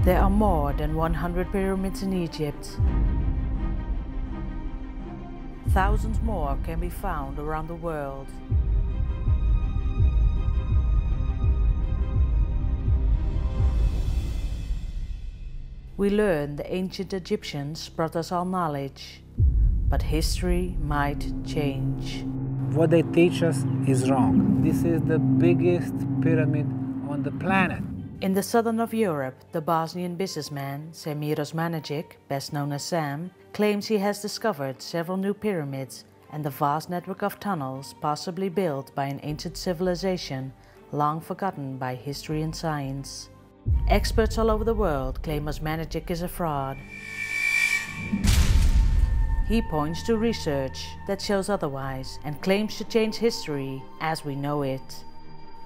There are more than 100 pyramids in Egypt. Thousands more can be found around the world. We learn the ancient Egyptians brought us all knowledge, but history might change. What they teach us is wrong. This is the biggest pyramid on the planet. In the southern of Europe, the Bosnian businessman Semir Osmanagich, best known as Sam, claims he has discovered several new pyramids and the vast network of tunnels possibly built by an ancient civilization long forgotten by history and science. Experts all over the world claim Osmanagich is a fraud. He points to research that shows otherwise and claims to change history as we know it.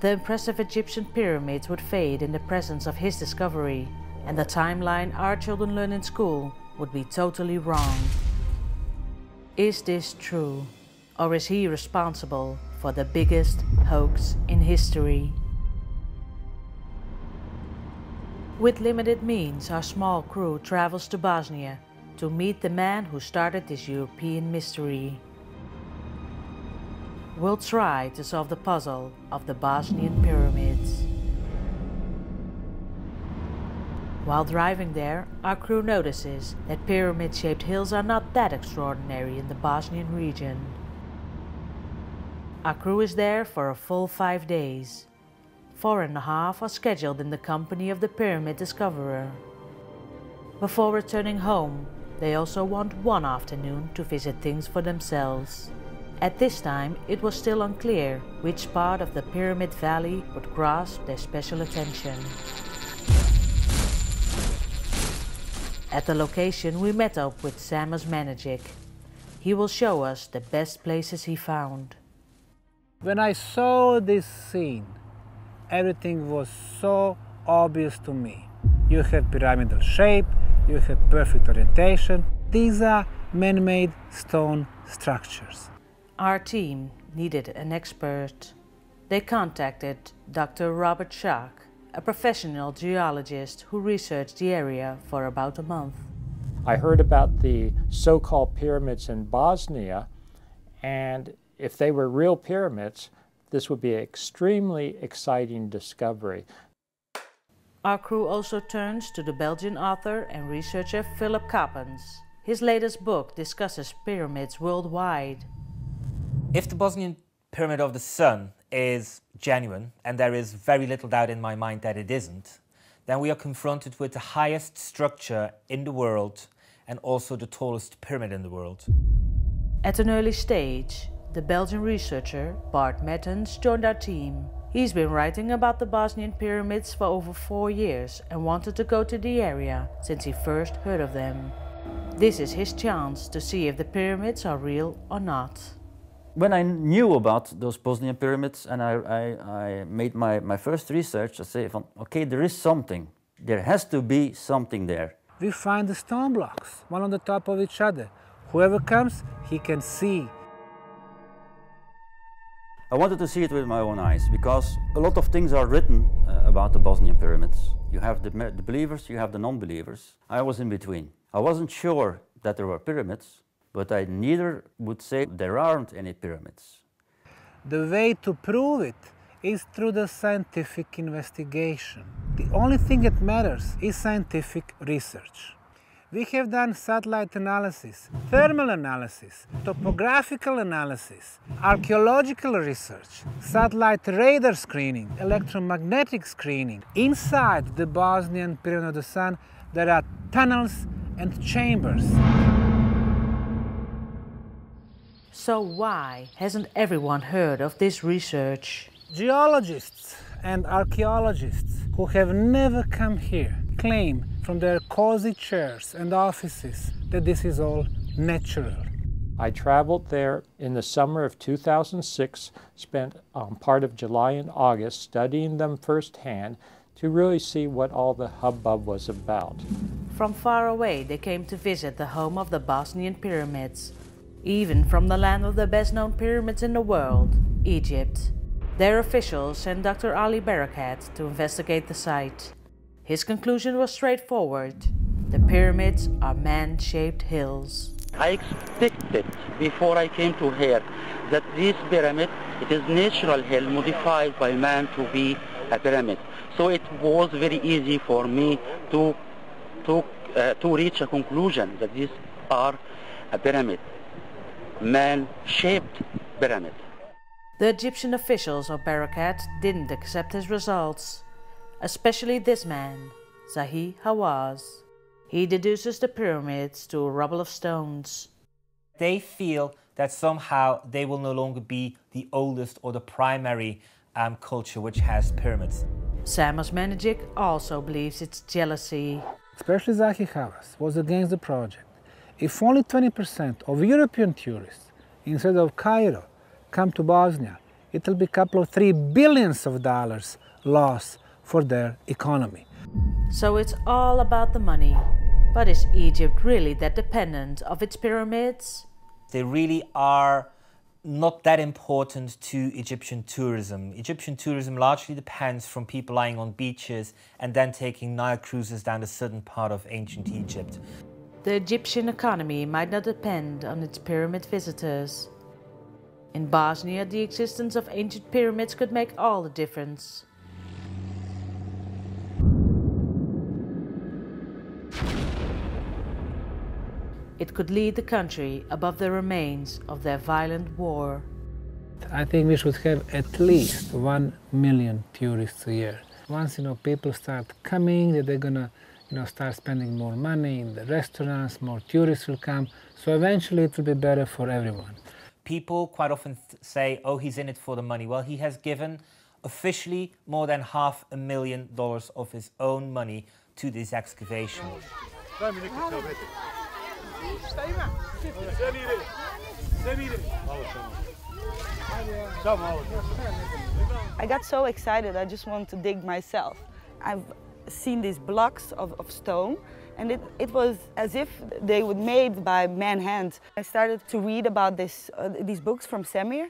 The impressive Egyptian pyramids would fade in the presence of his discovery, and the timeline our children learn in school would be totally wrong. Is this true, or is he responsible for the biggest hoax in history? With limited means, our small crew travels to Bosnia to meet the man who started this European mystery. We'll try to solve the puzzle of the Bosnian pyramids. While driving there, our crew notices that pyramid-shaped hills are not that extraordinary in the Bosnian region. Our crew is there for a full 5 days. 4.5 are scheduled in the company of the pyramid discoverer. Before returning home, they also want one afternoon to visit things for themselves. At this time, it was still unclear which part of the Pyramid Valley would grasp their special attention. At the location, we met up with Sam Osmanagich. He will show us the best places he found. When I saw this scene, everything was so obvious to me. You have pyramidal shape, you have perfect orientation. These are man-made stone structures. Our team needed an expert. They contacted Dr. Robert Schock, a professional geologist who researched the area for about a month. I heard about the so-called pyramids in Bosnia, and if they were real pyramids, this would be an extremely exciting discovery. Our crew also turns to the Belgian author and researcher Philip Coppens. His latest book discusses pyramids worldwide. If the Bosnian Pyramid of the Sun is genuine, and there is very little doubt in my mind that it isn't, then we are confronted with the highest structure in the world and also the tallest pyramid in the world. At an early stage, the Belgian researcher Bart Mertens joined our team. He's been writing about the Bosnian pyramids for over 4 years and wanted to go to the area since he first heard of them. This is his chance to see if the pyramids are real or not. When I knew about those Bosnian pyramids and I made my first research, I said, okay, there is something. There has to be something there. We find the stone blocks, one on the top of each other. Whoever comes, he can see. I wanted to see it with my own eyes because a lot of things are written about the Bosnian pyramids. You have the believers, you have the non-believers. I was in between. I wasn't sure that there were pyramids, but I neither would say there aren't any pyramids. The way to prove it is through the scientific investigation. The only thing that matters is scientific research. We have done satellite analysis, thermal analysis, topographical analysis, archaeological research, satellite radar screening, electromagnetic screening. Inside the Bosnian Pyramid of the Sun, there are tunnels and chambers. So why hasn't everyone heard of this research? Geologists and archaeologists who have never come here claim from their cozy chairs and offices that this is all natural. I traveled there in the summer of 2006, spent part of July and August studying them firsthand to really see what all the hubbub was about. From far away they came to visit the home of the Bosnian pyramids, even from the land of the best-known pyramids in the world, Egypt. Their officials sent Dr. Ali Barakat to investigate the site. His conclusion was straightforward. The pyramids are man-shaped hills. I expected before I came to here that this pyramid, it is natural hill modified by man to be a pyramid. So it was very easy for me to reach a conclusion that these are a pyramid, man-shaped pyramid. The Egyptian officials of Barakat didn't accept his results, especially this man, Zahi Hawass. He deduces the pyramids to a rubble of stones. They feel that somehow they will no longer be the oldest or the primary culture which has pyramids. Sam Osmanagich also believes it's jealousy. Especially Zahi Hawass was against the project. If only 20% of European tourists, instead of Cairo, come to Bosnia, it will be a couple of $3 billion loss for their economy. So it's all about the money. But is Egypt really that dependent of its pyramids? They really are not that important to Egyptian tourism. Egyptian tourism largely depends from people lying on beaches and then taking Nile cruises down the southern part of ancient Egypt. The Egyptian economy might not depend on its pyramid visitors. In Bosnia, the existence of ancient pyramids could make all the difference. It could lead the country above the remains of their violent war. I think we should have at least 1 million tourists a year. Once people start coming, they're gonna start spending more money in the restaurants, more tourists will come, so eventually it will be better for everyone. People quite often say, oh, he's in it for the money. Well, he has given officially more than $500,000 of his own money to this excavation. I got so excited, I just wanted to dig myself. I've seen these blocks of stone, and it was as if they were made by man hand. I started to read about these books from Semir,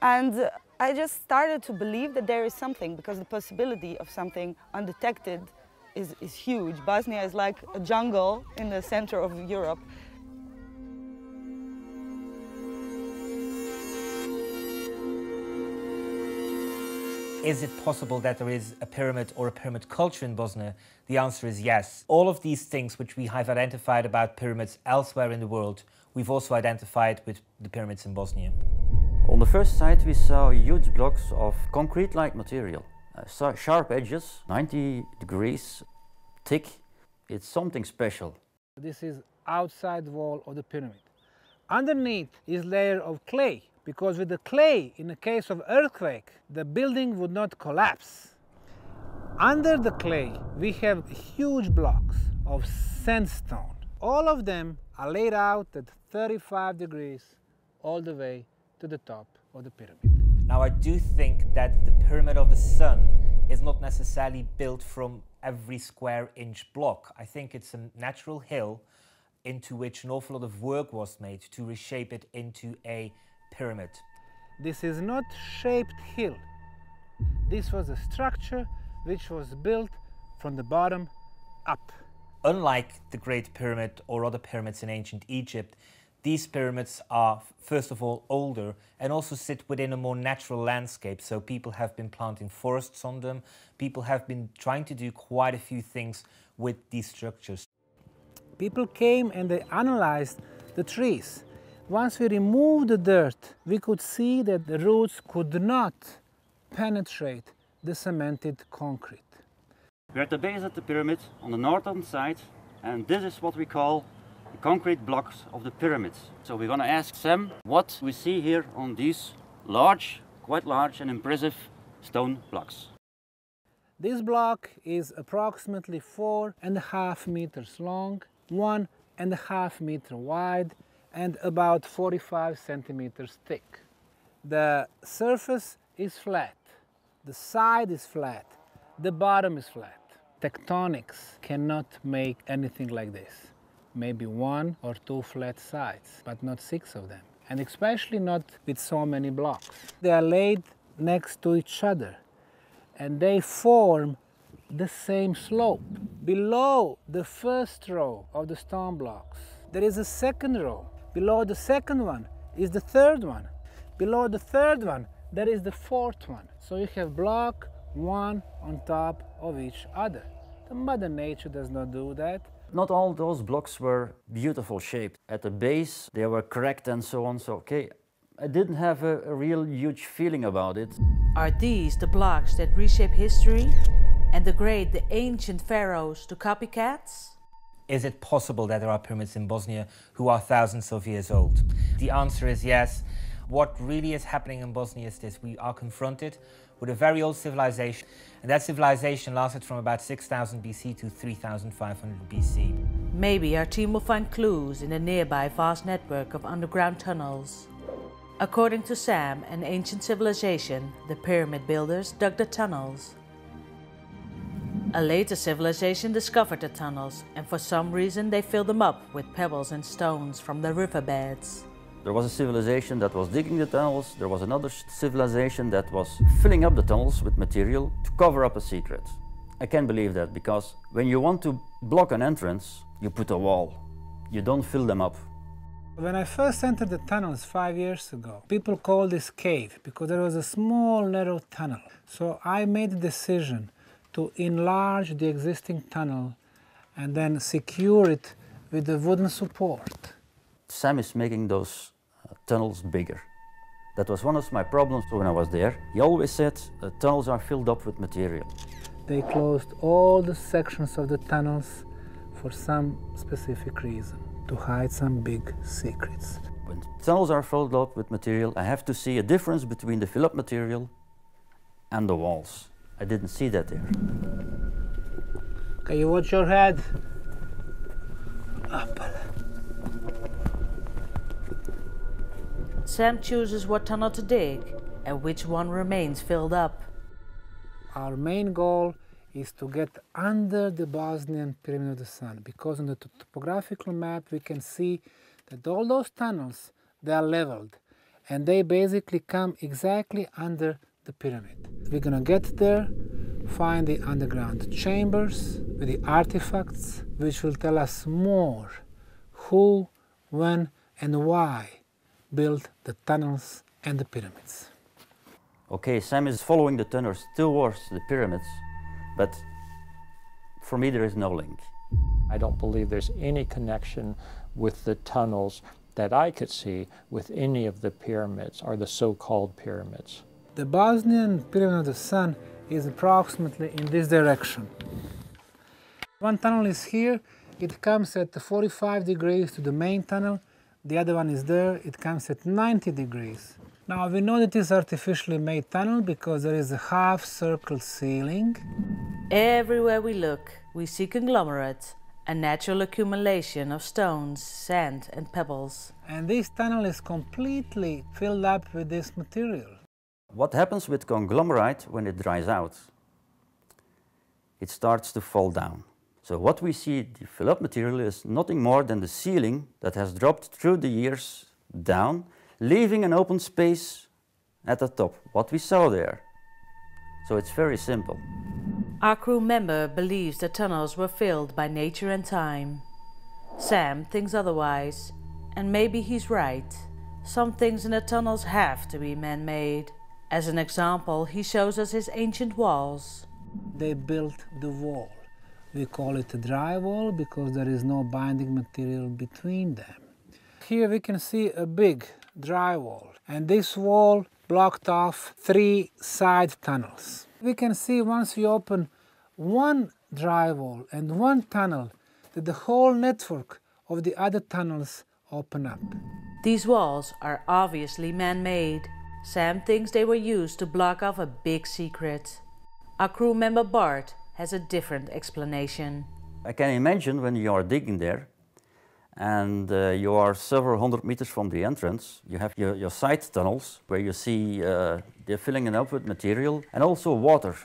and I just started to believe that there is something, because the possibility of something undetected is huge. Bosnia is like a jungle in the center of Europe. Is it possible that there is a pyramid or a pyramid culture in Bosnia? The answer is yes. All of these things which we have identified about pyramids elsewhere in the world, we've also identified with the pyramids in Bosnia. On the first site we saw huge blocks of concrete-like material. Sharp edges, 90 degrees thick. It's something special. This is outside wall of the pyramid. Underneath is layer of clay, because with the clay, in the case of earthquake, the building would not collapse. Under the clay, we have huge blocks of sandstone. All of them are laid out at 35 degrees all the way to the top of the pyramid. Now, I do think that the Pyramid of the Sun is not necessarily built from every square inch block. I think it's a natural hill into which an awful lot of work was made to reshape it into a pyramid. This is not shaped hill. This was a structure which was built from the bottom up. Unlike the Great Pyramid or other pyramids in ancient Egypt, these pyramids are, first of all, older and also sit within a more natural landscape. So people have been planting forests on them. People have been trying to do quite a few things with these structures. People came and they analyzed the trees. Once we removed the dirt, we could see that the roots could not penetrate the cemented concrete. We're at the base of the pyramid on the northern side, and this is what we call the concrete blocks of the pyramids. So we're going to ask Sam what we see here on these large, quite large and impressive stone blocks. This block is approximately 4.5 meters long, 1.5 meters wide, and about 45 centimeters thick. The surface is flat, the side is flat, the bottom is flat. Tectonics cannot make anything like this. Maybe 1 or 2 flat sides, but not 6 of them. And especially not with so many blocks. They are laid next to each other, and they form the same slope. Below the first row of the stone blocks, there is a second row. Below the second one is the third one. Below the third one, there is the fourth one. So you have block one on top of each other. The Mother Nature does not do that. Not all those blocks were beautiful shaped. At the base, they were correct and so on. So, okay, I didn't have a real huge feeling about it. Are these the blocks that reshape history and degrade the ancient pharaohs to copycats? Is it possible that there are pyramids in Bosnia who are thousands of years old? The answer is yes. What really is happening in Bosnia is this: we are confronted with a very old civilization, and that civilization lasted from about 6000 BC to 3500 BC. Maybe our team will find clues in a nearby vast network of underground tunnels. According to Sam, an ancient civilization, the pyramid builders dug the tunnels. A later civilization discovered the tunnels, and for some reason they filled them up with pebbles and stones from the riverbeds. There was a civilization that was digging the tunnels. There was another civilization that was filling up the tunnels with material to cover up a secret. I can't believe that, because when you want to block an entrance, you put a wall. You don't fill them up. When I first entered the tunnels 5 years ago, people called this cave because there was a small narrow tunnel. So I made the decision to enlarge the existing tunnel and then secure it with a wooden support. Sam is making those tunnels bigger. That was one of my problems when I was there. He always said the tunnels are filled up with material. They closed all the sections of the tunnels for some specific reason, to hide some big secrets. When tunnels are filled up with material, I have to see a difference between the fill-up material and the walls. I didn't see that there. Okay, you watch your head. Up. Sam chooses what tunnel to dig and which one remains filled up. Our main goal is to get under the Bosnian Pyramid of the Sun, because on the topographical map we can see that all those tunnels, they are leveled and they basically come exactly under the pyramid. We're gonna get there, find the underground chambers with the artifacts which will tell us more who, when and why built the tunnels and the pyramids. Okay, Sam is following the tunnels towards the pyramids, but for me there is no link. I don't believe there's any connection with the tunnels that I could see with any of the pyramids, or the so-called pyramids. The Bosnian Pyramid of the Sun is approximately in this direction. One tunnel is here, it comes at 45 degrees to the main tunnel. The other one is there, it comes at 90 degrees. Now we know that it is artificially made tunnel because there is a half-circle ceiling. Everywhere we look, we see conglomerate, a natural accumulation of stones, sand and pebbles. And this tunnel is completely filled up with this material. What happens with conglomerate when it dries out? It starts to fall down. So what we see, the fill-up material, is nothing more than the ceiling that has dropped through the years down, leaving an open space at the top, what we saw there. So it's very simple. Our crew member believes the tunnels were filled by nature and time. Sam thinks otherwise, and maybe he's right. Some things in the tunnels have to be man-made. As an example, he shows us his ancient walls. They built the wall. We call it a dry wall because there is no binding material between them. Here we can see a big dry wall, and this wall blocked off 3 side tunnels. We can see once we open one dry wall and one tunnel that the whole network of the other tunnels open up. These walls are obviously man-made. Sam thinks they were used to block off a big secret. Our crew member Bart has a different explanation. I can imagine when you are digging there and you are several hundred meters from the entrance, you have your side tunnels where you see they're filling it up with material, and also water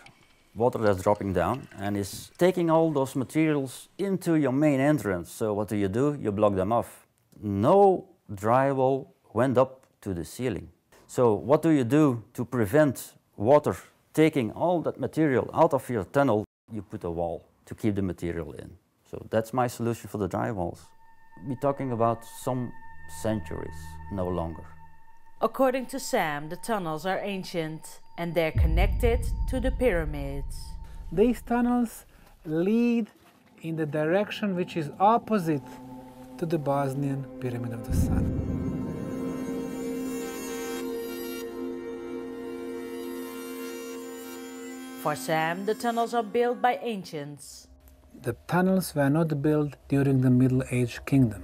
that's dropping down and is taking all those materials into your main entrance. So what do? You block them off. No drywall went up to the ceiling. So what do you do to prevent water taking all that material out of your tunnel? you put a wall to keep the material in. So that's my solution for the drywalls. We're talking about some centuries, no longer. According to Sam, the tunnels are ancient and they're connected to the pyramids. These tunnels lead in the direction which is opposite to the Bosnian Pyramid of the Sun. For Sam, the tunnels are built by ancients. The tunnels were not built during the Middle Age kingdom.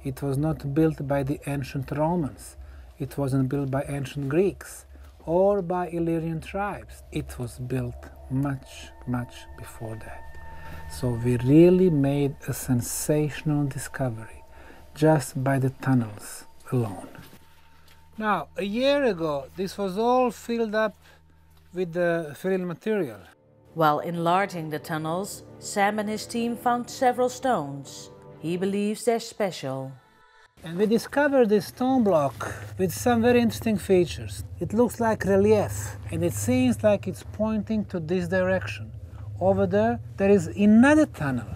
It was not built by the ancient Romans. It wasn't built by ancient Greeks or by Illyrian tribes. It was built much, much before that. So we really made a sensational discovery just by the tunnels alone. Now, a year ago, this was all filled up with the fill material. While enlarging the tunnels, Sam and his team found several stones. He believes they're special. And we discovered this stone block with some very interesting features. It looks like relief, and it seems like it's pointing to this direction. Over there, there is another tunnel.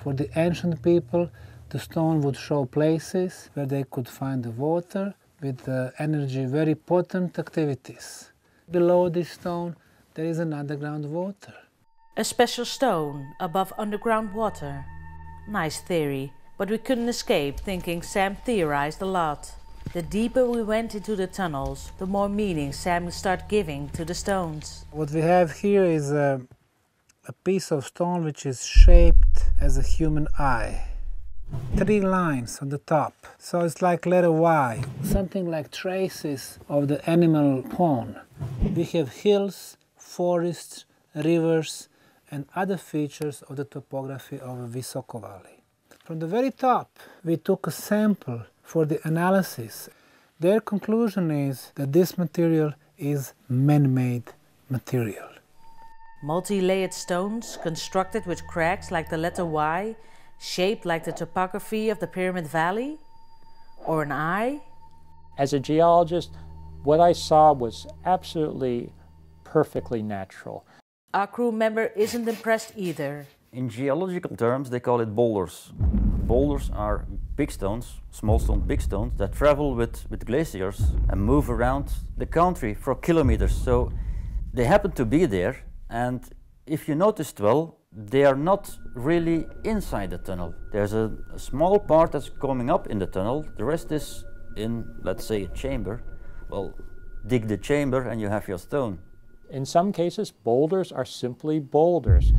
For the ancient people, the stone would show places where they could find the water with energy, very potent activities. Below this stone, there is an underground water. A special stone above underground water. Nice theory, but we couldn't escape thinking Sam theorized a lot. The deeper we went into the tunnels, the more meaning Sam started giving to the stones. What we have here is a piece of stone which is shaped as a human eye. 3 lines on the top, so it's like letter Y, something like traces of the animal pawn. We have hills, forests, rivers, and other features of the topography of Visoko Valley. From the very top, we took a sample for the analysis. Their conclusion is that this material is man-made material. Multi-layered stones constructed with cracks like the letter Y, shaped like the topography of the Pyramid Valley? Or an eye? As a geologist, what I saw was absolutely perfectly natural. Our crew member isn't impressed either. In geological terms, they call it boulders. Boulders are big stones, small stones, big stones, that travel with glaciers and move around the country for kilometers. So they happen to be there, and if you noticed well, they are not really inside the tunnel. There's a small part that's coming up in the tunnel, the rest is in, let's say, a chamber. Well, dig the chamber and you have your stone. In some cases, boulders are simply boulders.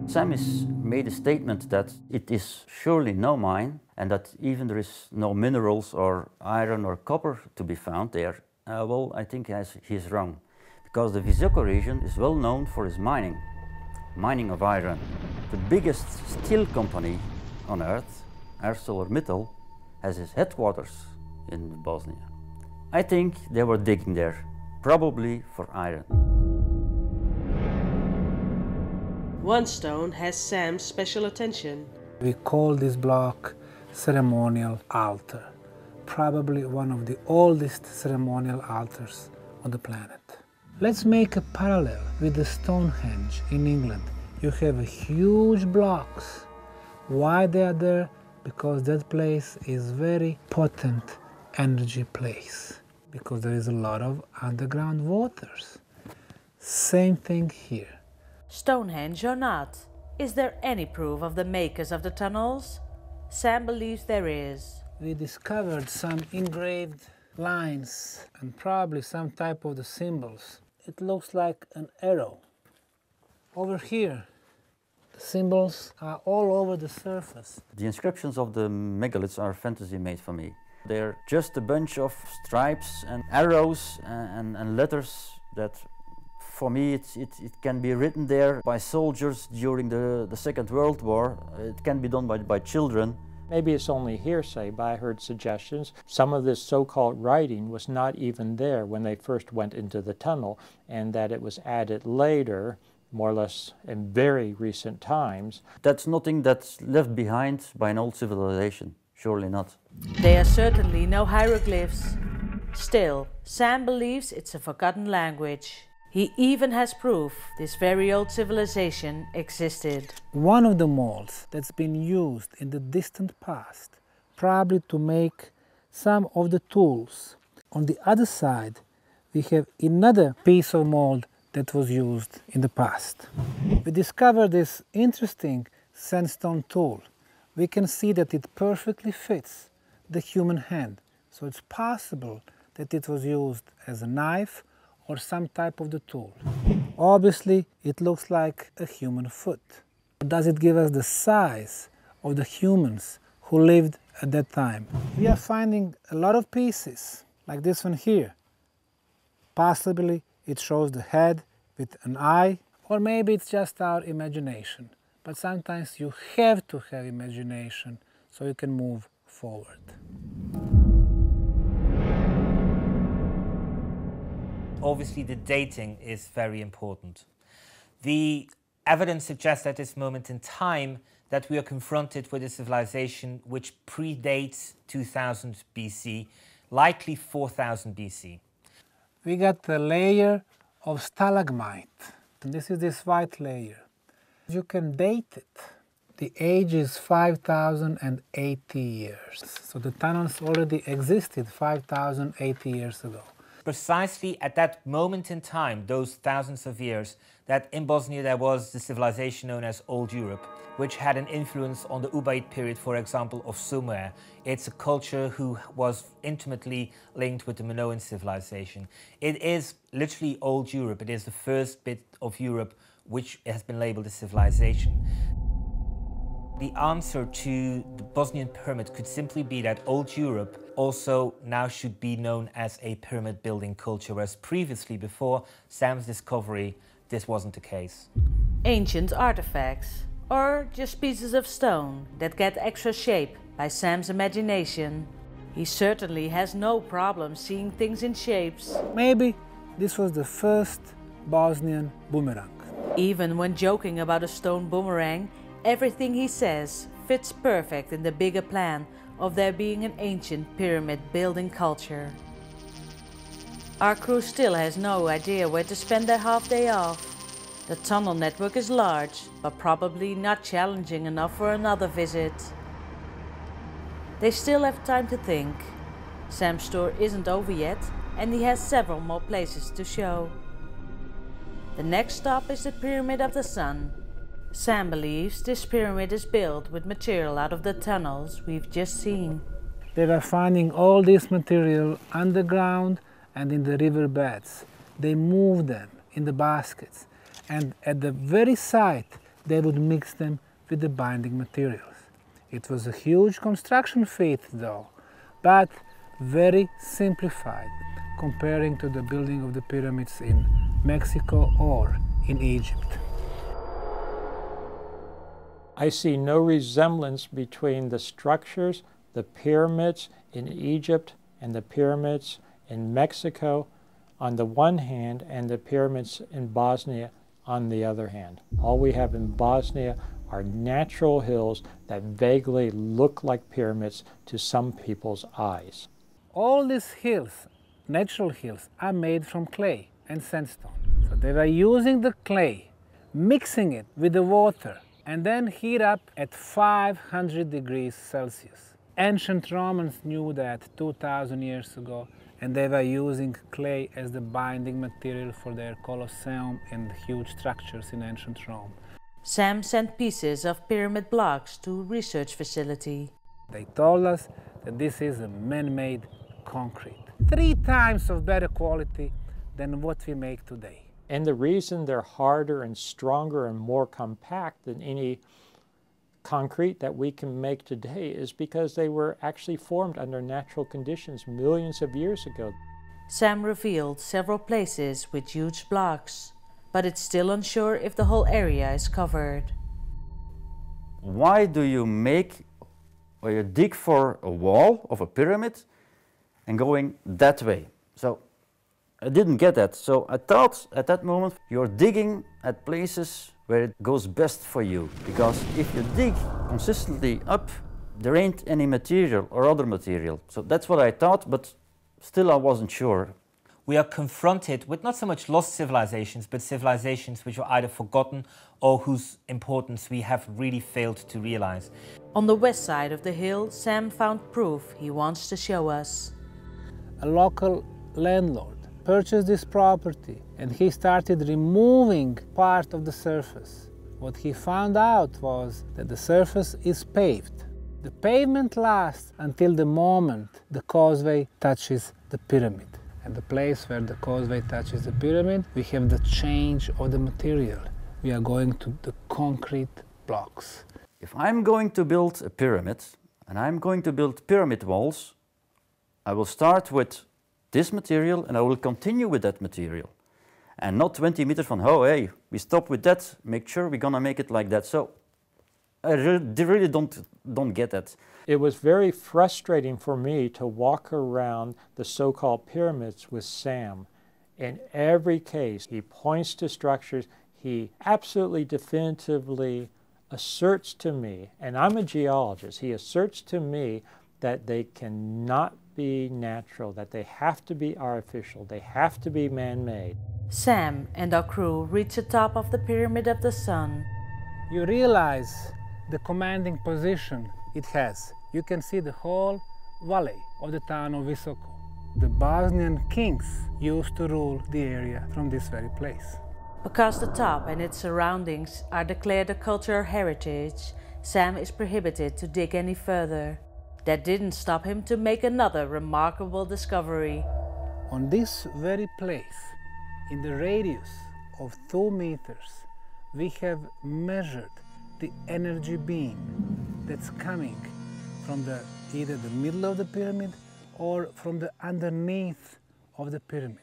Sam has made a statement that it is surely no mine and that even there is no minerals or iron or copper to be found there. Well, I think he's wrong, because the Visoko region is well known for its mining of iron. The biggest steel company on earth, ArcelorMittal, has its headquarters in Bosnia. I think they were digging there, probably for iron. One stone has Sam's special attention. We call this block ceremonial altar, probably one of the oldest ceremonial altars on the planet. Let's make a parallel with the Stonehenge in England. You have huge blocks. Why they are there? Because that place is very potent energy place, because there is a lot of underground waters. Same thing here. Stonehenge or not, is there any proof of the makers of the tunnels? Sam believes there is. We discovered some engraved lines and probably some type of the symbols. It looks like an arrow. Over here, the symbols are all over the surface. The inscriptions of the megaliths are fantasy made for me. They're just a bunch of stripes and arrows and letters that, for me, it can be written there by soldiers during the Second World War. It can be done by children. Maybe it's only hearsay, but I heard suggestions. Some of this so-called writing was not even there when they first went into the tunnel, and that it was added later, more or less in very recent times. That's nothing that's left behind by an old civilization, surely not. There are certainly no hieroglyphs. Still, Sam believes it's a forgotten language. He even has proof this very old civilization existed. One of the molds that's been used in the distant past, probably to make some of the tools. On the other side, we have another piece of mold that was used in the past. We discovered this interesting sandstone tool. We can see that it perfectly fits the human hand. So it's possible that it was used as a knife or some type of the tool. Obviously, it looks like a human foot. Does it give us the size of the humans who lived at that time? We are finding a lot of pieces, like this one here. Possibly it shows the head with an eye, or maybe it's just our imagination. But sometimes you have to have imagination so you can move forward. Obviously, the dating is very important. The evidence suggests at this moment in time that we are confronted with a civilization which predates 2000 BC, likely 4000 BC. We got a layer of stalagmite. And this is this white layer. You can date it. The age is 5080 years. So the tunnels already existed 5080 years ago. Precisely at that moment in time, those thousands of years, that in Bosnia there was the civilization known as Old Europe, which had an influence on the Ubaid period, for example, of Sumer. It's a culture who was intimately linked with the Minoan civilization. It is literally Old Europe. It is the first bit of Europe which has been labeled a civilization. The answer to the Bosnian pyramid could simply be that Old Europe also now should be known as a pyramid building culture, whereas previously, before Sam's discovery, this wasn't the case. Ancient artifacts, or just pieces of stone that get extra shape by Sam's imagination. He certainly has no problem seeing things in shapes. Maybe this was the first Bosnian boomerang. Even when joking about a stone boomerang, everything he says fits perfect in the bigger plan of there being an ancient pyramid building culture. Our crew still has no idea where to spend their half day off. The tunnel network is large, but probably not challenging enough for another visit. They still have time to think. Sam's tour isn't over yet, and he has several more places to show. The next stop is the Pyramid of the Sun. Sam believes this pyramid is built with material out of the tunnels we've just seen. They were finding all this material underground and in the river beds. They moved them in the baskets, and at the very site they would mix them with the binding materials. It was a huge construction feat though, but very simplified comparing to the building of the pyramids in Mexico or in Egypt. I see no resemblance between the structures, the pyramids in Egypt and the pyramids in Mexico on the one hand and the pyramids in Bosnia on the other hand. All we have in Bosnia are natural hills that vaguely look like pyramids to some people's eyes. All these hills, natural hills, are made from clay and sandstone. So they were using the clay, mixing it with the water, and then heat up at 500 degrees Celsius. Ancient Romans knew that 2000 years ago, and they were using clay as the binding material for their Colosseum and huge structures in ancient Rome. Sam sent pieces of pyramid blocks to a research facility. They told us that this is a man-made concrete, 3 times of better quality than what we make today. And the reason they're harder and stronger and more compact than any concrete that we can make today is because they were actually formed under natural conditions millions of years ago. Sam revealed several places with huge blocks, but it's still unsure if the whole area is covered. Why do you make or you dig for a wall of a pyramid and going that way? So I didn't get that. So I thought at that moment you're digging at places where it goes best for you. Because if you dig consistently up, there ain't any material or other material. So that's what I thought, but still I wasn't sure. We are confronted with not so much lost civilizations, but civilizations which were either forgotten or whose importance we have really failed to realize. On the west side of the hill, Sam found proof he wants to show us. A local landlord purchased this property and he started removing part of the surface. What he found out was that the surface is paved. The pavement lasts until the moment the causeway touches the pyramid. At the place where the causeway touches the pyramid, we have the change of the material. We are going to the concrete blocks. If I'm going to build a pyramid, and I'm going to build pyramid walls, I will start with this material and I will continue with that material. And not 20 meters from, oh hey, we stop with that, make sure we're gonna make it like that. So I really don't get that. It was very frustrating for me to walk around the so-called pyramids with Sam. In every case, he points to structures, he absolutely definitively asserts to me, and I'm a geologist, he asserts to me that they cannot be natural, that they have to be artificial, they have to be man-made. Sam and our crew reach the top of the Pyramid of the Sun. You realize the commanding position it has. You can see the whole valley of the town of Visoko. The Bosnian kings used to rule the area from this very place. Because the top and its surroundings are declared a cultural heritage, Sam is prohibited to dig any further. That didn't stop him to make another remarkable discovery. On this very place, in the radius of 2 meters, we have measured the energy beam that's coming from either the middle of the pyramid or from the underneath of the pyramid.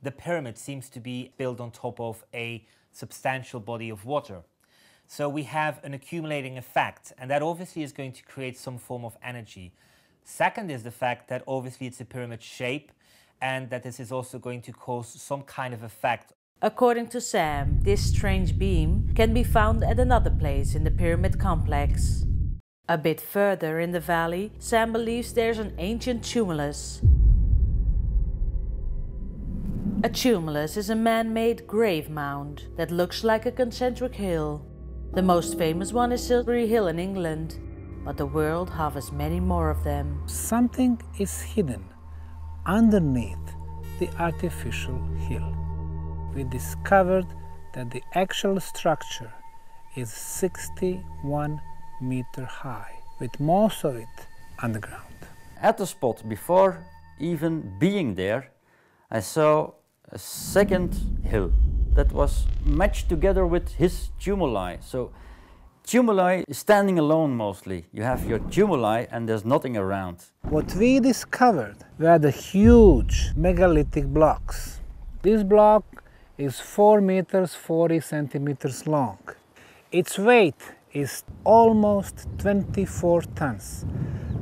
The pyramid seems to be built on top of a substantial body of water. So we have an accumulating effect, and that obviously is going to create some form of energy. Second is the fact that obviously it's a pyramid shape, and that this is also going to cause some kind of effect. According to Sam, this strange beam can be found at another place in the pyramid complex. A bit further in the valley, Sam believes there's an ancient tumulus. A tumulus is a man-made grave mound that looks like a concentric hill. The most famous one is Silbury Hill in England, but the world harvests many more of them. Something is hidden underneath the artificial hill. We discovered that the actual structure is 61 meters high, with most of it underground. At the spot, before even being there, I saw a second hill that was matched together with his tumuli. So tumuli is standing alone mostly. You have your tumuli and there's nothing around. What we discovered were the huge megalithic blocks. This block is 4 meters 40 centimeters long. Its weight is almost 24 tons.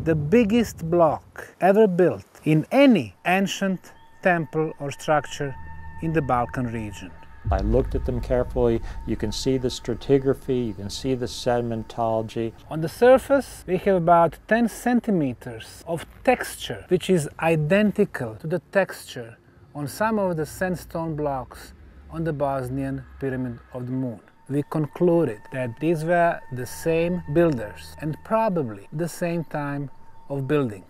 The biggest block ever built in any ancient temple or structure in the Balkan region. I looked at them carefully. You can see the stratigraphy, you can see the sedimentology. On the surface, we have about 10 centimeters of texture, which is identical to the texture on some of the sandstone blocks on the Bosnian Pyramid of the Moon. We concluded that these were the same builders and probably the same time of building.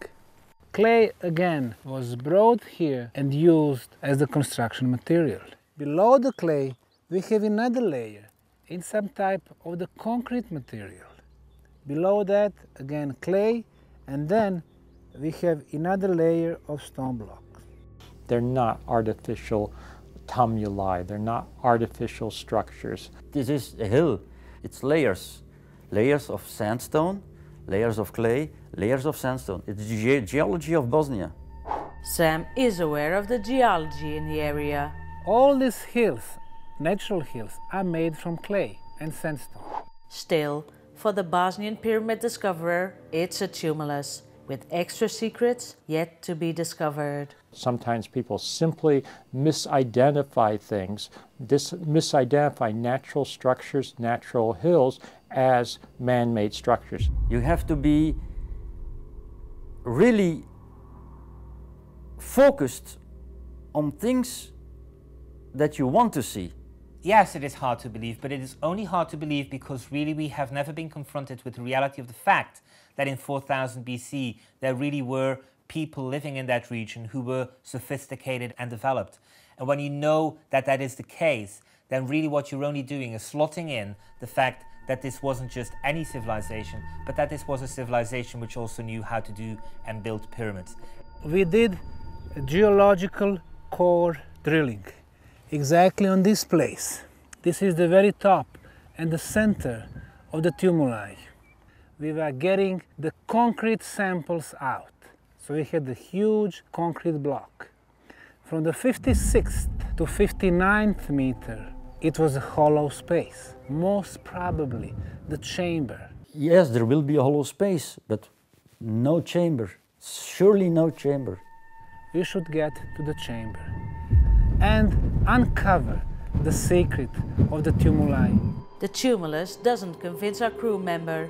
Clay again was brought here and used as the construction material. Below the clay we have another layer in some type of the concrete material. Below that again clay, and then we have another layer of stone blocks. They're not artificial tumuli, they're not artificial structures. This is a hill. It's layers. Layers of sandstone, layers of clay, layers of sandstone. It's the geology of Bosnia. Sam is aware of the geology in the area. All these hills, natural hills, are made from clay and sandstone. Still, for the Bosnian pyramid discoverer, it's a tumulus with extra secrets yet to be discovered. Sometimes people simply misidentify things, misidentify natural structures, natural hills, as man-made structures. You have to be really focused on things that you want to see. Yes, it is hard to believe, but it is only hard to believe because really we have never been confronted with the reality of the fact that in 4000 BC there really were people living in that region who were sophisticated and developed. And when you know that that is the case, then really what you're only doing is slotting in the fact that this wasn't just any civilization, but that this was a civilization which also knew how to do and build pyramids. We did geological core drilling exactly on this place. This is the very top and the center of the tumuli. We were getting the concrete samples out. So we had the huge concrete block. From the 56th to 59th meter, it was a hollow space, most probably the chamber. Yes, there will be a hollow space, but no chamber, surely no chamber. We should get to the chamber and uncover the secret of the tumuli. The tumulus doesn't convince our crew member.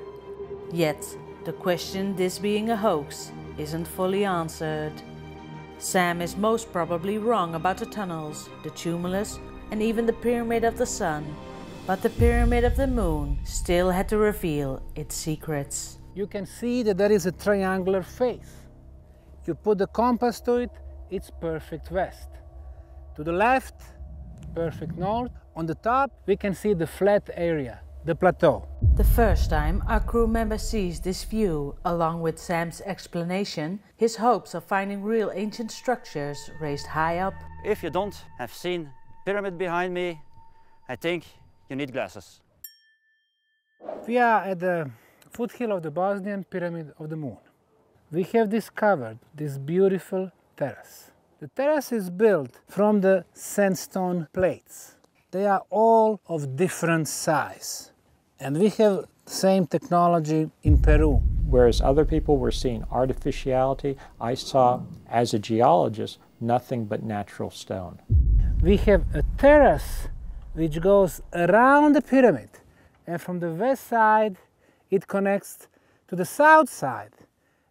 Yet, the question, this being a hoax, isn't fully answered. Sam is most probably wrong about the tunnels, the tumulus, and even the Pyramid of the Sun. But the Pyramid of the Moon still had to reveal its secrets. You can see that there is a triangular face. You put the compass to it, it's perfect west. To the left, perfect north. On the top, we can see the flat area, the plateau. The first time our crew member sees this view, along with Sam's explanation, his hopes of finding real ancient structures raised high up. If you don't have seen pyramid behind me, I think you need glasses. We are at the foothill of the Bosnian Pyramid of the Moon. We have discovered this beautiful terrace. The terrace is built from the sandstone plates. They are all of different size. And we have the same technology in Peru. Whereas other people were seeing artificiality, I saw, as a geologist, nothing but natural stone. We have a terrace which goes around the pyramid, and from the west side it connects to the south side,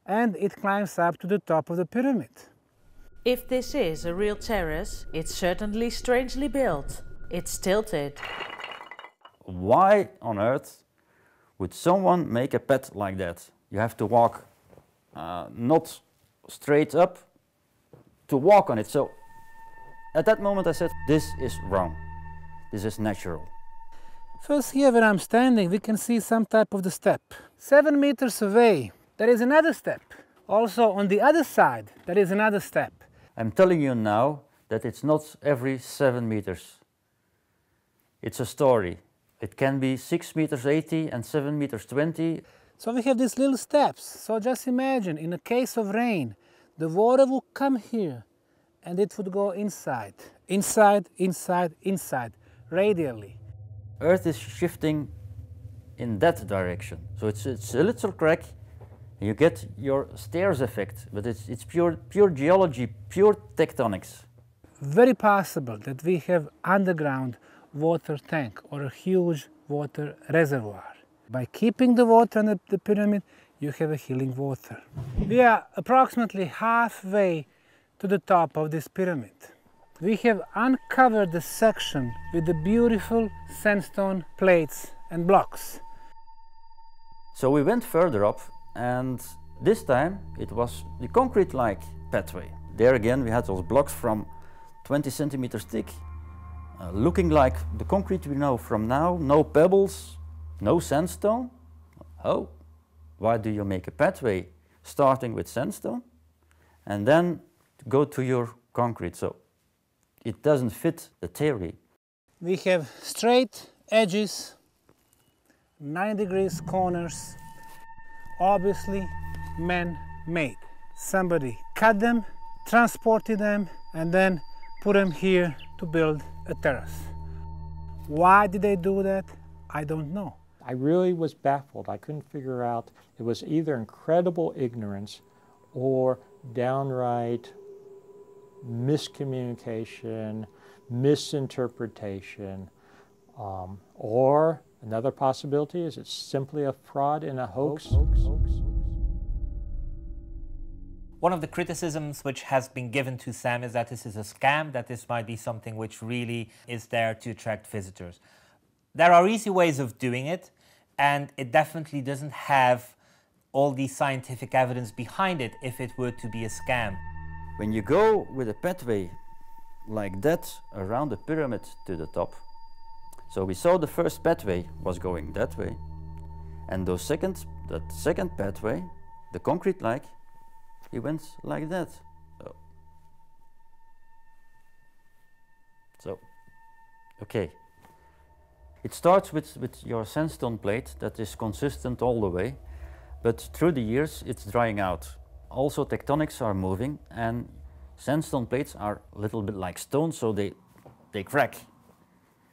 and it climbs up to the top of the pyramid. If this is a real terrace, it's certainly strangely built. It's tilted. Why on earth would someone make a path like that? You have to walk not straight up to walk on it. So at that moment I said, this is wrong. This is natural. First, here where I'm standing, we can see some type of the step. 7 meters away, there is another step. Also on the other side, there is another step. I'm telling you now that it's not every 7 meters. It's a story. It can be 6 meters 80 and 7 meters 20. So we have these little steps. So just imagine, in a case of rain, the water would come here and it would go inside, inside, inside, inside, radially. Earth is shifting in that direction. So it's a little crack, and you get your stairs effect, but it's pure geology, pure tectonics. Very possible that we have underground water tank or a huge water reservoir. By keeping the water in the pyramid, you have a healing water. We are approximately halfway to the top of this pyramid. We have uncovered the section with the beautiful sandstone plates and blocks. So we went further up, and this time it was the concrete-like pathway. There again we had those blocks from 20 centimeters thick, looking like the concrete we know from now, no pebbles, no sandstone. Oh, why do you make a pathway starting with sandstone and then go to your concrete? So it doesn't fit the theory. We have straight edges, 9 degrees corners, obviously man-made. Somebody cut them, transported them, and then put them here to build a terrace. Why did they do that? I don't know. I really was baffled. I couldn't figure out. It was either incredible ignorance or downright miscommunication, misinterpretation, or another possibility is it's simply a fraud and a hoax. One of the criticisms which has been given to Sam is that this is a scam, that this might be something which really is there to attract visitors. There are easy ways of doing it, and it definitely doesn't have all the scientific evidence behind it if it were to be a scam. When you go with a pathway like that around the pyramid to the top, so we saw the first pathway was going that way, and that second pathway, the concrete-like, he went like that. So, okay. It starts with your sandstone plate that is consistent all the way, but through the years it's drying out. Also tectonics are moving, and sandstone plates are a little bit like stone, so they crack.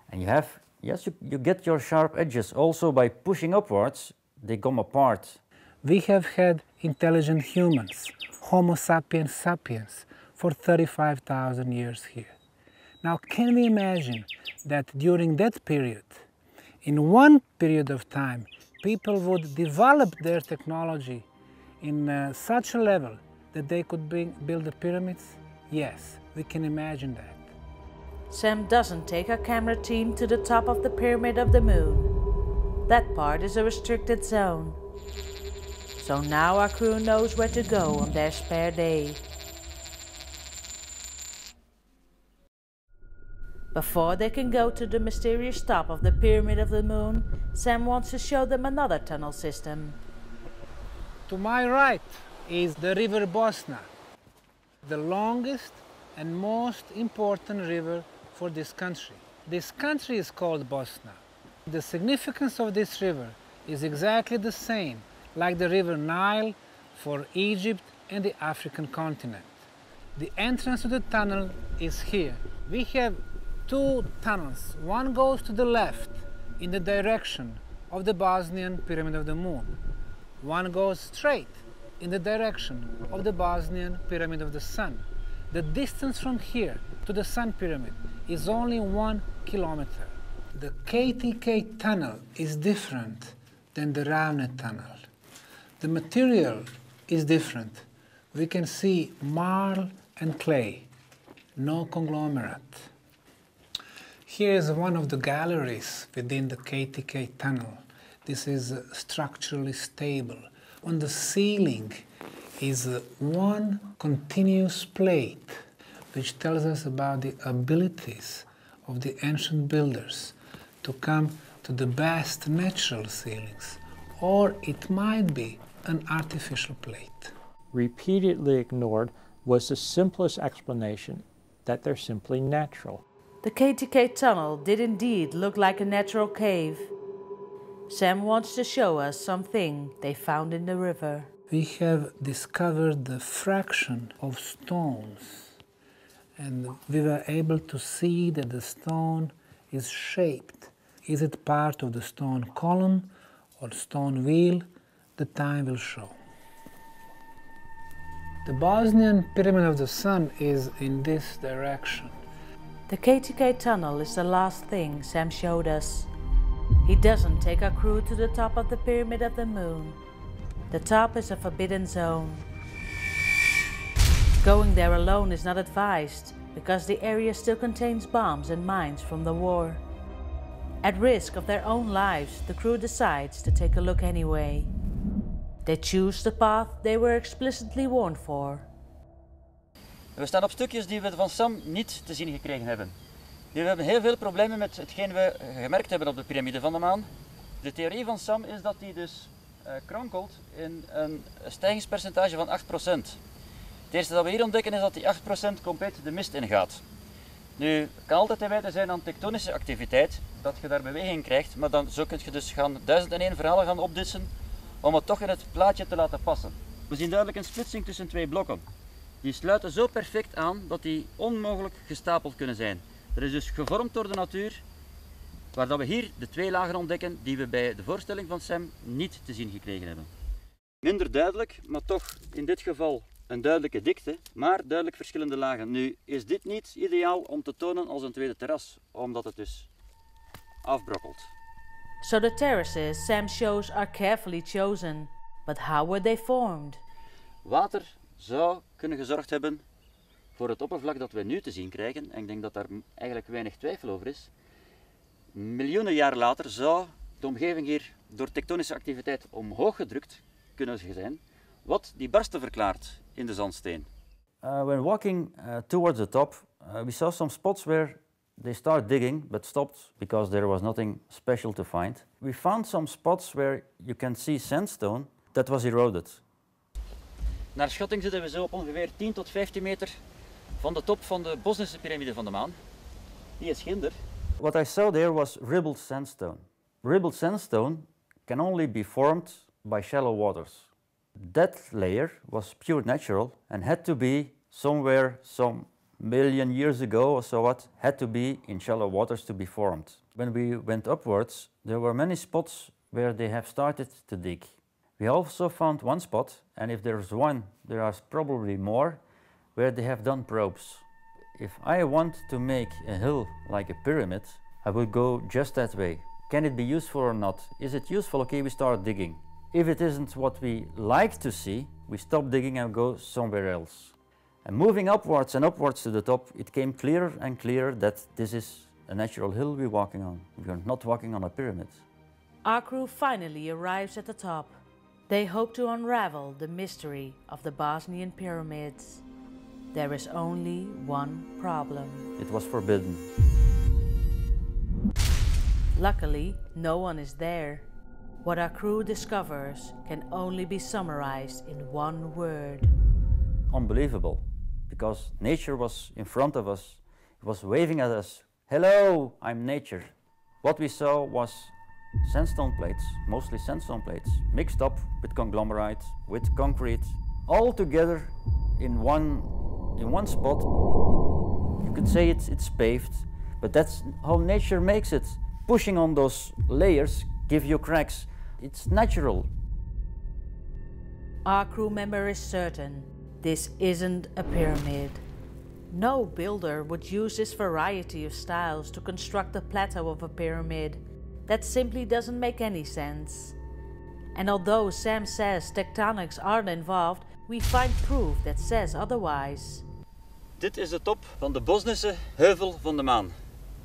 And you have, yes, you get your sharp edges. Also by pushing upwards, they come apart. We have had intelligent humans, Homo sapiens sapiens, for 35,000 years here. Now, can we imagine that during that period, in one period of time, people would develop their technology in such a level that they could build the pyramids? Yes, we can imagine that. Sam doesn't take our camera team to the top of the Pyramid of the Moon. That part is a restricted zone. So now our crew knows where to go on their spare day. Before they can go to the mysterious top of the Pyramid of the Moon, Sam wants to show them another tunnel system. To my right is the river Bosna, the longest and most important river for this country. This country is called Bosna. The significance of this river is exactly the same like the river Nile for Egypt and the African continent. The entrance to the tunnel is here. We have two tunnels. One goes to the left in the direction of the Bosnian Pyramid of the Moon. One goes straight in the direction of the Bosnian Pyramid of the Sun. The distance from here to the Sun Pyramid is only 1 kilometer. The KTK tunnel is different than the Ravne tunnel. The material is different. We can see marl and clay, no conglomerate. Here is one of the galleries within the KTK tunnel. This is structurally stable. On the ceiling is one continuous plate, which tells us about the abilities of the ancient builders to come to the best natural ceilings, or it might be an artificial plate. Repeatedly ignored was the simplest explanation, that they're simply natural. The KTK tunnel did indeed look like a natural cave. Sam wants to show us something they found in the river. We have discovered the fraction of stones, and we were able to see that the stone is shaped. Is it part of the stone column or stone wheel? The time will show. The Bosnian Pyramid of the Sun is in this direction. The KTK tunnel is the last thing Sam showed us. He doesn't take our crew to the top of the Pyramid of the Moon. The top is a forbidden zone. Going there alone is not advised, because the area still contains bombs and mines from the war. At risk of their own lives, the crew decides to take a look anyway. They choose the path they were explicitly warned for. We staan op stukjes die we van Sam niet te zien gekregen hebben. We hebben heel veel problemen met hetgeen we gemerkt hebben op de piramide van de maan. De theorie van Sam is dat die dus krankelt in een stijgingspercentage van 8%. Het eerste dat we hier ontdekken is dat die 8% compleet de mist ingaat. Nu, het kan altijd te wijten zijn aan tektonische activiteit, dat je daar beweging krijgt, maar dan zo kun je dus 1001 verhalen gaan opditsen om het toch in het plaatje te laten passen. We zien duidelijk een splitsing tussen twee blokken. Die sluiten zo perfect aan dat die onmogelijk gestapeld kunnen zijn. Dat is dus gevormd door de natuur, waar dat we hier de twee lagen ontdekken die we bij de voorstelling van Sam niet te zien gekregen hebben. Minder duidelijk, maar toch in dit geval een duidelijke dikte, maar duidelijk verschillende lagen. Nu is dit niet ideaal om te tonen als een tweede terras, omdat het dus afbrokkelt. So the terraces Sam shows are carefully chosen. But how were they formed? Water zou kunnen gezorgd hebben voor het oppervlak dat we nu te zien krijgen. En ik denk dat daar eigenlijk weinig twijfel over is. Miljoenen jaren later zou de omgeving hier door tektonische activiteit omhoog gedrukt kunnen zijn, wat die barsten verklaart in de zandsteen. When walking towards the top, we saw some spots where they started digging but stopped because there was nothing special to find. We found some spots where you can see sandstone that was eroded. Naar schatting zitten we zo op ongeveer 10 tot 15 meter van de top van de Bosnische piramide van de maan. Die is ginder. What I saw there was ribbled sandstone. Ribbled sandstone can only be formed by shallow waters. That layer was pure natural and had to be somewhere some million years ago or so what, had to be in shallow waters to be formed. When we went upwards, there were many spots where they have started to dig. We also found one spot, and if there's one, there are probably more, where they have done probes. If I want to make a hill like a pyramid, I would go just that way. Can it be useful or not? Is it useful? Okay, we start digging. If it isn't what we like to see, we stop digging and go somewhere else. And moving upwards and upwards to the top, it came clearer and clearer that this is a natural hill we're walking on. We're not walking on a pyramid. Our crew finally arrives at the top. They hope to unravel the mystery of the Bosnian pyramids. There is only one problem. It was forbidden. Luckily, no one is there. What our crew discovers can only be summarized in one word. Unbelievable, because nature was in front of us. It was waving at us. Hello, I'm nature. What we saw was sandstone plates, mostly sandstone plates, mixed up with conglomerate, with concrete, all together in one spot. You could say it's paved, but that's how nature makes it. Pushing on those layers give you cracks. It's natural. Our crew member is certain this isn't a pyramid. No builder would use this variety of styles to construct the plateau of a pyramid. That simply doesn't make any sense. And although Sam says tectonics aren't involved, we find proof that says otherwise. Dit is de top van de Bosnische heuvel van de maan.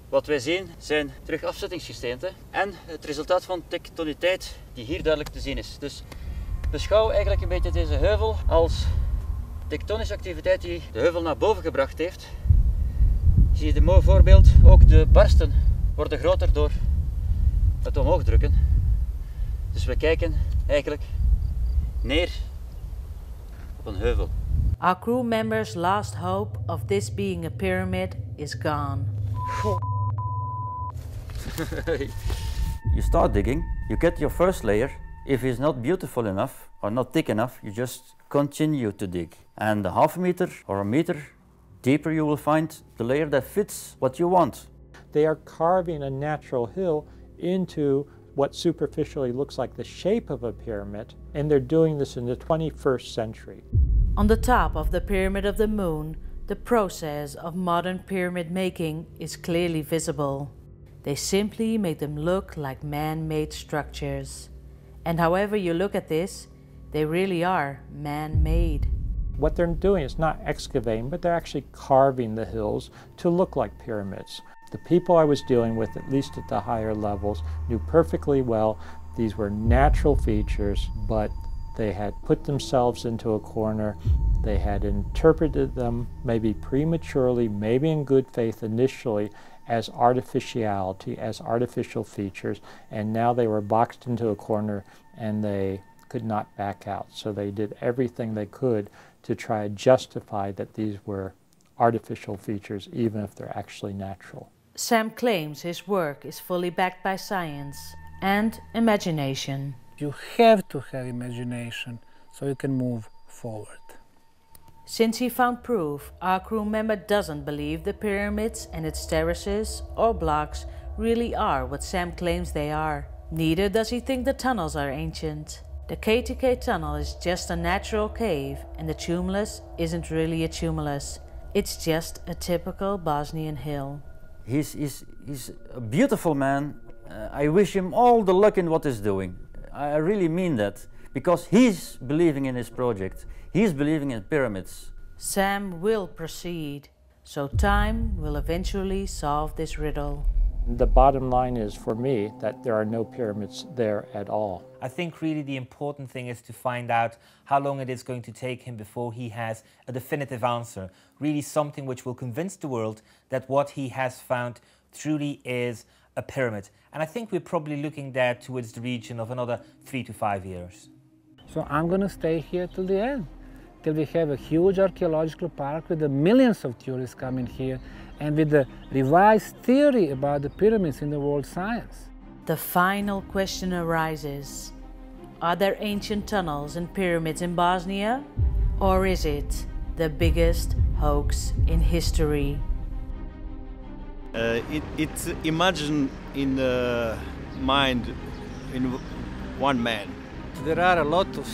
Wat wij zien zijn terug afzettingsgesteenten en het resultaat van tektoniteit die hier duidelijk te zien is. Dus beschouw eigenlijk een beetje deze heuvel als tektonische activiteit die de heuvel naar boven gebracht heeft. Zie je een mooi voorbeeld, ook de barsten worden groter door het omhoog drukken. Dus we kijken eigenlijk neer op een heuvel. Our crew members' last hope of this being a pyramid is gone. You start digging, you get your first layer. If it's not beautiful enough or not thick enough, you just continue to dig. And a half meter or a meter deeper you will find the layer that fits what you want. They are carving a natural hill into what superficially looks like the shape of a pyramid, and they're doing this in the 21st century. On the top of the Pyramid of the Moon, the process of modern pyramid making is clearly visible. They simply make them look like man-made structures. And however you look at this, they really are man-made. What they're doing is not excavating, but they're actually carving the hills to look like pyramids. The people I was dealing with, at least at the higher levels, knew perfectly well these were natural features, but they had put themselves into a corner. They had interpreted them maybe prematurely, maybe in good faith initially, as artificiality, as artificial features, and now they were boxed into a corner and they could not back out. So they did everything they could to try to justify that these were artificial features, even if they're actually natural. Sam claims his work is fully backed by science and imagination. You have to have imagination so you can move forward. Since he found proof, our crew member doesn't believe the pyramids and its terraces or blocks really are what Sam claims they are. Neither does he think the tunnels are ancient. The KTK tunnel is just a natural cave, and the tumulus isn't really a tumulus. It's just a typical Bosnian hill. He's a beautiful man. I wish him all the luck in what he's doing. I really mean that. because he's believing in his project, he's believing in pyramids. Sam will proceed, so time will eventually solve this riddle. The bottom line is, for me, that there are no pyramids there at all. I think really the important thing is to find out how long it is going to take him before he has a definitive answer. Really something which will convince the world that what he has found truly is a pyramid. And I think we're probably looking there towards the region of another 3 to 5 years. So I'm going to stay here till the end, till we have a huge archaeological park with the millions of tourists coming here and with the revised theory about the pyramids in the world science. The final question arises. Are there ancient tunnels and pyramids in Bosnia? Or is it the biggest hoax in history? It's imagined in the mind in one man. There are a lot of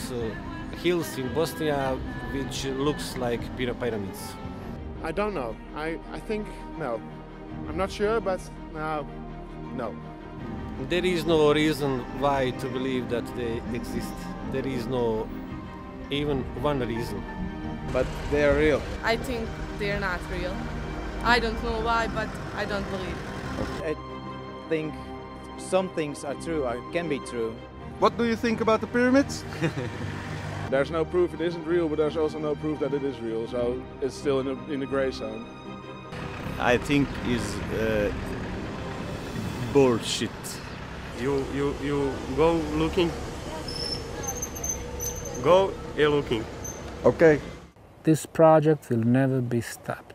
hills in Bosnia which looks like pyramids. I don't know. I think no. I'm not sure, but no. There is no reason why to believe that they exist. There is no even one reason. But they are real. I think they're not real. I don't know why, but I don't believe. I think some things are true or can be true. What do you think about the pyramids? There's no proof it isn't real, but there's also no proof that it is real, so it's still in the gray zone. I think is bullshit. You go looking. Go looking. Okay. This project will never be stopped.